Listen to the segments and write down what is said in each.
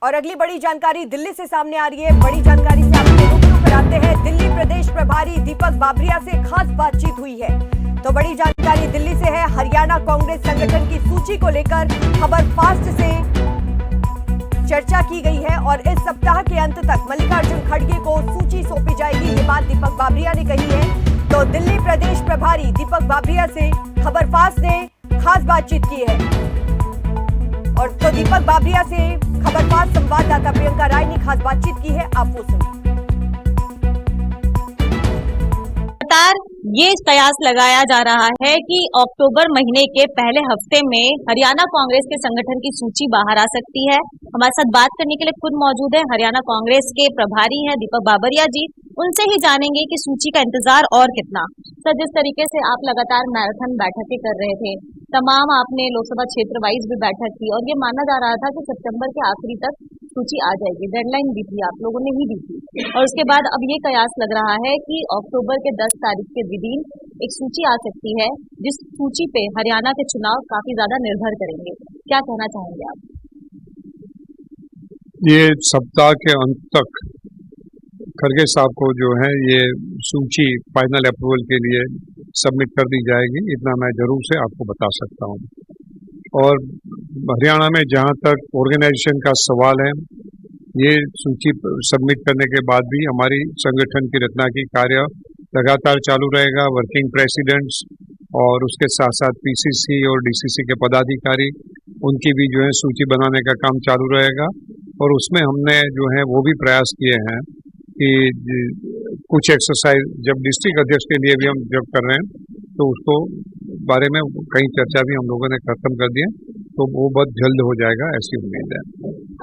और अगली बड़ी जानकारी दिल्ली से सामने आ रही है। बड़ी जानकारी से आपको रूबरू कराते हैं। दिल्ली प्रदेश प्रभारी दीपक बाबरिया से खास बातचीत हुई है। तो बड़ी जानकारी दिल्ली से है। हरियाणा कांग्रेस संगठन की सूची को लेकर खबर फास्ट से चर्चा की गई है और इस सप्ताह के अंत तक मल्लिकार्जुन खड़गे को सूची सौंपी जाएगी। ये बात दीपक बाबरिया ने कही है। तो दिल्ली प्रदेश प्रभारी दीपक बाबरिया से खबर फास्ट ने खास बातचीत की है। और तो दीपक बाबरिया से खबर फास्ट संवाददाता प्रियंका राय ने खास बातचीत की है। आप वो सुनिए। ये कयास लगाया जा रहा है कि अक्टूबर महीने के पहले हफ्ते में हरियाणा कांग्रेस के संगठन की सूची बाहर आ सकती है। हमारे साथ बात करने के लिए खुद मौजूद है हरियाणा कांग्रेस के प्रभारी हैं दीपक बाबरिया जी। उनसे ही जानेंगे कि सूची का इंतजार और कितना। सर, जिस तरीके से आप लगातार मैराथन बैठकें कर रहे थे, तमाम आपने लोकसभा क्षेत्र वाइज भी बैठक की और ये माना जा रहा था कि सितंबर के आखिरी तक सूची आ जाएगी। डेडलाइन दी थी, आप लोगों ने ही दी थी। और उसके बाद अब ये कयास लग रहा है कि अक्टूबर के 10 तारीख के दिन एक सूची आ सकती है, जिस सूची पे हरियाणा के चुनाव काफी ज्यादा निर्भर करेंगे। क्या कहना चाहेंगे आप? ये सप्ताह के अंत तक खड़गे साहब को जो है ये सूची फाइनल अप्रूवल के लिए सबमिट कर दी जाएगी, इतना मैं जरूर से आपको बता सकता हूँ। और हरियाणा में जहाँ तक ऑर्गेनाइजेशन का सवाल है, ये सूची सबमिट करने के बाद भी हमारी संगठन की रचना की कार्य लगातार चालू रहेगा। वर्किंग प्रेसिडेंट्स और उसके साथ साथ पीसीसी और डीसीसी के पदाधिकारी, उनकी भी जो है सूची बनाने का काम चालू रहेगा। और उसमें हमने जो है वो भी प्रयास किए हैं कि कुछ एक्सरसाइज जब डिस्ट्रिक्ट अध्यक्ष के लिए भी हम जब कर रहे हैं तो उसको बारे में कई चर्चा भी हम लोगों ने खत्म कर दी है, तो वो बहुत जल्द हो जाएगा, ऐसी उम्मीद है।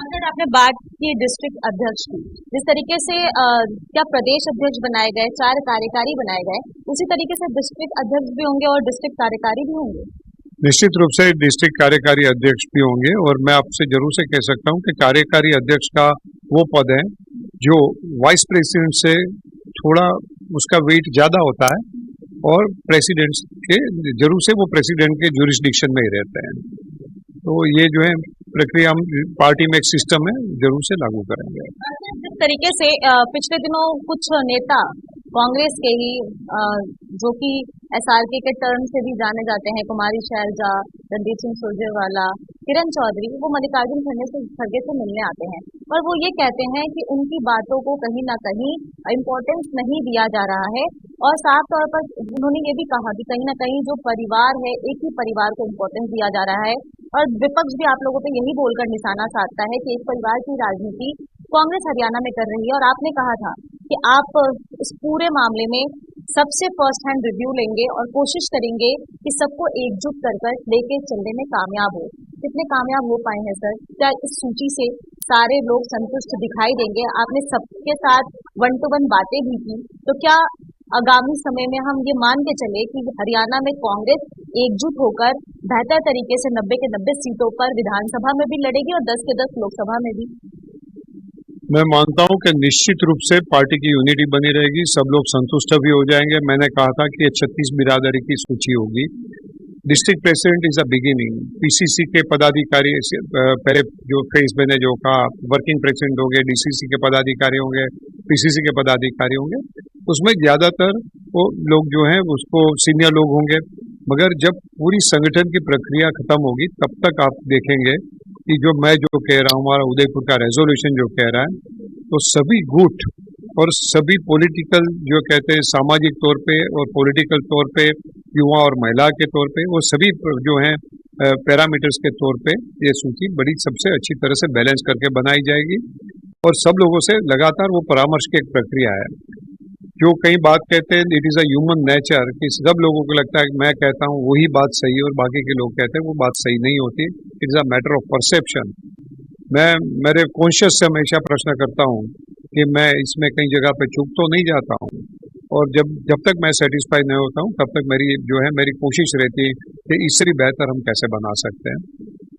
अगर आपने बात की डिस्ट्रिक्ट अध्यक्ष की, जिस तरीके से क्या प्रदेश अध्यक्ष बनाए गए, 4 कार्यकारी बनाए गए, उसी तरीके से डिस्ट्रिक्ट अध्यक्ष भी होंगे और डिस्ट्रिक्ट कार्यकारी भी होंगे? निश्चित रूप से डिस्ट्रिक्ट कार्यकारी अध्यक्ष भी होंगे। और मैं आपसे जरूर से कह सकता हूं कि कार्यकारी अध्यक्ष का वो पद है जो वाइस प्रेसिडेंट से थोड़ा उसका वेट ज्यादा होता है और प्रेसिडेंट के जरूर से वो प्रेसिडेंट के ज्यूरिसडिक्शन में ही रहते हैं। तो ये जो है प्रक्रिया हम पार्टी में एक सिस्टम है, जरूर से लागू करेंगे। जिस तरीके से पिछले दिनों कुछ नेता कांग्रेस के ही जो कि एसआरके के टर्म से भी जाने जाते हैं, कुमारी शैलजा, रणदीप सिंह सुरजेवाला, किरण चौधरी, वो मल्लिकार्जुन खड़गे से मिलने आते हैं और वो ये कहते हैं कि उनकी बातों को कहीं ना कहीं इम्पोर्टेंस नहीं दिया जा रहा है। और साफ तौर पर उन्होंने ये भी कहा कि कहीं ना कहीं जो परिवार है, एक ही परिवार को इम्पोर्टेंस दिया जा रहा है। और विपक्ष भी आप लोगों पे यही बोलकर निशाना साधता है कि एक परिवार की राजनीति कांग्रेस हरियाणा में कर रही है। और आपने कहा था कि आप इस पूरे मामले में सबसे फर्स्ट हैंड रिव्यू लेंगे और कोशिश करेंगे कि सबको एकजुट कर लेके चलने में कामयाब हो। कितने कामयाब हो पाए हैं सर? क्या इस सूची से सारे लोग संतुष्ट दिखाई देंगे? आपने सबके साथ 1-to-1 बातें भी की, तो क्या आगामी समय में हम ये मान के चले कि हरियाणा में कांग्रेस एकजुट होकर बेहतर तरीके से 90 के 90 सीटों पर विधानसभा में भी लड़ेगी और 10 के 10 लोकसभा में भी? मैं मानता हूं कि निश्चित रूप से पार्टी की यूनिटी बनी रहेगी, सब लोग संतुष्ट भी हो जाएंगे। मैंने कहा था कि ये 36 बिरादरी की सूची होगी। District president is a beginning. PCC के पदाधिकारी पहले जो फेज मैंने जो कहा, वर्किंग प्रेसिडेंट होंगे, डीसीसी के पदाधिकारी होंगे, पीसीसी के पदाधिकारी होंगे, उसमें ज्यादातर वो लोग जो हैं उसको सीनियर लोग होंगे। मगर जब पूरी संगठन की प्रक्रिया खत्म होगी तब तक आप देखेंगे कि जो मैं जो कह रहा हूँ, हमारा उदयपुर का रेजोल्यूशन जो कह रहा है, तो सभी गुट और सभी पॉलिटिकल जो कहते हैं सामाजिक तौर पे और पॉलिटिकल तौर पे, युवा और महिला के तौर पे, वो सभी जो हैं पैरामीटर्स के तौर पे ये सूची बड़ी सबसे अच्छी तरह से बैलेंस करके बनाई जाएगी। और सब लोगों से लगातार वो परामर्श की एक प्रक्रिया है। जो कई बात कहते हैं it is a human nature, कि सब लोगों को लगता है कि मैं कहता हूँ वही बात सही है और बाकी के लोग कहते हैं वो बात सही नहीं होती। It is a matter of perception. मैं मेरे कॉन्शियस से हमेशा प्रश्न करता हूँ कि मैं इसमें कई जगह पे चूक तो नहीं जाता हूँ, और जब तक मैं सेटिस्फाई नहीं होता हूँ तब तक मेरी कोशिश रहती है कि इससे भी बेहतर हम कैसे बना सकते हैं।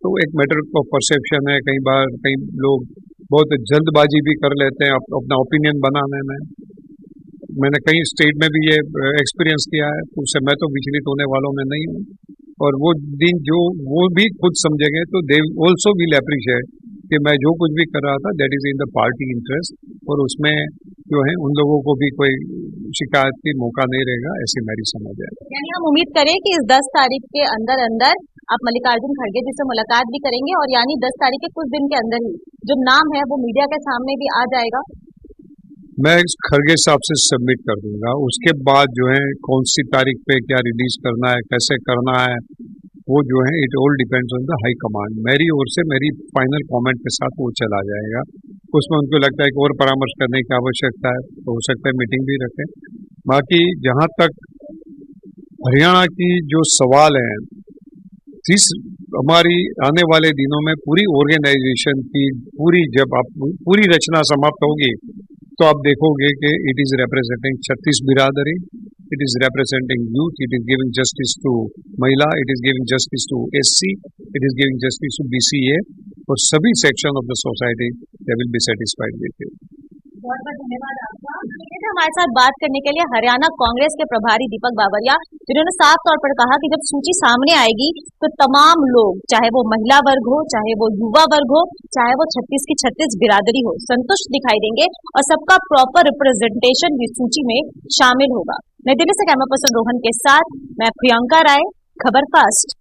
तो एक मैटर ऑफ परसेप्शन है। कई बार कई लोग बहुत जल्दबाजी भी कर लेते हैं अपना ओपिनियन बनाने में। मैंने कई स्टेट में भी ये एक्सपीरियंस किया है, तो उससे मैं तो विचलित होने वालों में नहीं हूँ। और वो दिन जो वो भी खुद समझेंगे तो दे ऑल्सो विल अप्रिशिएट कि मैं जो कुछ भी कर रहा था that is in the party interest, और उसमें जो है उन लोगों को भी कोई शिकायत की मौका नहीं रहेगा, ऐसी मेरी समझ है। यानी हम उम्मीद करें कि इस 10 तारीख के अंदर अंदर आप मल्लिकार्जुन खड़गे जी से मुलाकात भी करेंगे, और यानी 10 तारीख के कुछ दिन के अंदर ही जो नाम है वो मीडिया के सामने भी आ जाएगा। मैं खड़गे साहब से सबमिट कर दूंगा, उसके बाद जो है कौन सी तारीख पे क्या रिलीज करना है, कैसे करना है, वो जो है it all depends on the high command. मेरी ओर से मेरी फाइनल कमेंट के साथ वो चला जाएगा। उसमें उनको लगता है कि और परामर्श करने की आवश्यकता है तो हो सकता है मीटिंग भी रखें। बाकी जहां तक हरियाणा की जो सवाल है, इस हमारी आने वाले दिनों में पूरी ऑर्गेनाइजेशन की जब आप पूरी रचना समाप्त होगी तो आप देखोगे कि इट इज रिप्रेजेंटिंग 36 बिरादरी, it is representing youth, it is giving justice to महिला, it is giving justice to SC, it is giving justice to BCA, और सभी section of the society they will be satisfied with इट। बहुत बहुत धन्यवाद आपका। हमारे साथ बात करने के लिए हरियाणा कांग्रेस के प्रभारी दीपक बाबरिया, जिन्होंने साफ तौर पर कहा कि जब सूची सामने आएगी तो तमाम लोग, चाहे वो महिला वर्ग हो, चाहे वो युवा वर्ग हो, चाहे वो 36 की 36 बिरादरी हो, संतुष्ट दिखाई देंगे और सबका प्रॉपर रिप्रेजेंटेशन भी सूची में शामिल होगा। नई दिल्ली से कैमरा पर्सन रोहन के साथ मैं प्रियंका राय, खबर फास्ट।